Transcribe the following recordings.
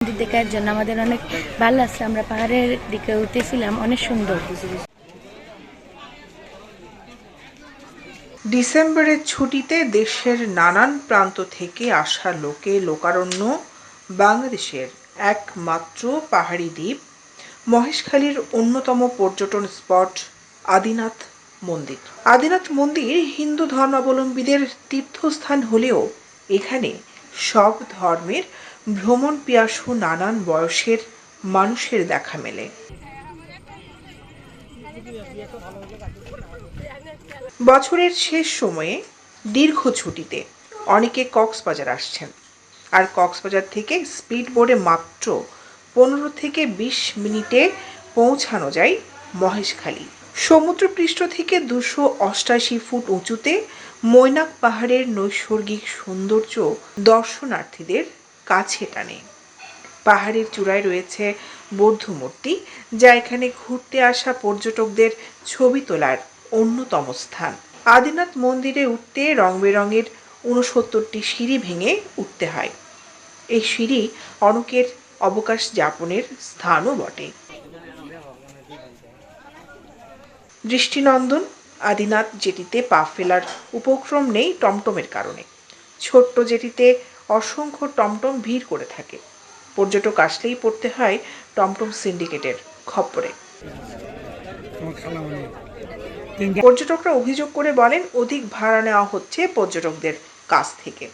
দেখার জন্য আমাদের অনেক ভালো লাগছে। আমরা পাহাড়ের দিকে উঠতেছিলাম, অনেক সুন্দর। ডিসেম্বরের ছুটিতে দেশের নানান প্রান্ত থেকে আসা লোকারণ্য বাংলাদেশের একমাত্র পাহাড়ি দ্বীপ মহেশখালীর অন্যতম পর্যটন স্পট আদিনাথ মন্দির। আদিনাথ মন্দির হিন্দু ধর্মাবলম্বীদের তীর্থস্থান হলেও এখানে সব ধর্মের ভ্রমণ পিয়াসু নানান বয়সের মানুষের দেখা মেলে। বছরের শেষ সময়ে দীর্ঘ ছুটিতে অনেকে কক্সবাজার আসছেন, আর কক্সবাজার থেকে স্পিড বোটে মাত্র 15 থেকে 20 মিনিটে পৌঁছানো যায় মহেশখালী। সমুদ্রপৃষ্ঠ থেকে 288 ফুট উঁচুতে মৈনাক পাহাড়ের নৈসর্গিক সৌন্দর্য দর্শনার্থীদের কাছে টানে। পাহাড়ের চূড়ায় রয়েছে বৌদ্ধ মূর্তি, যা এখানে ঘুরতে আসা পর্যটকদের ছবি তোলার অন্যতম স্থান। আদিনাথ মন্দিরে উঠতে রং বেরঙের 69টি সিঁড়ি ভেঙে উঠতে হয়। এই সিঁড়ি অনেকের অবকাশ যাপনের স্থানও বটে। দৃষ্টিনন্দন আদিনাথ জেটিতে পা ফেলার উপক্রম নেই টমটমের কারণে। ছোট্ট জেটিতে অসংখ্য টমটম ভিড় করে থাকে। পর্যটক আসলেই পড়তে হয় টমটম সিন্ডিকেটের খপ্পরে। পর্যটকরা অভিযোগ করে বলেন, অধিক ভাড়া নেওয়া হচ্ছে পর্যটকদের কাছ থেকে।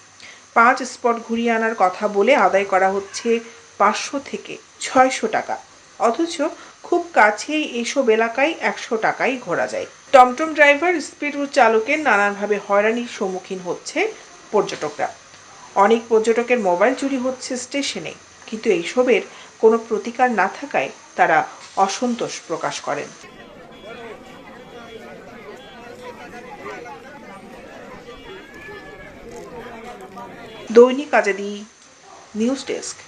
5 স্পট ঘুরিয়ে আনার কথা বলে আদায় করা হচ্ছে 500 থেকে 600 টাকা, অথচ খুব কাছেই এসব এলাকায় 100 টাকায় ঘোরা যায়। টমটম ড্রাইভার, স্পিডবোট চালকের নানানভাবে হয়রানির সম্মুখীন হচ্ছে পর্যটকরা। অনেক পর্যটকের মোবাইল চুরি হচ্ছে স্টেশনে, কিন্তু এইসবের কোনো প্রতিকার না থাকায় তারা অসন্তোষ প্রকাশ করেন। দৈনিক আজাদী নিউজ ডেস্ক।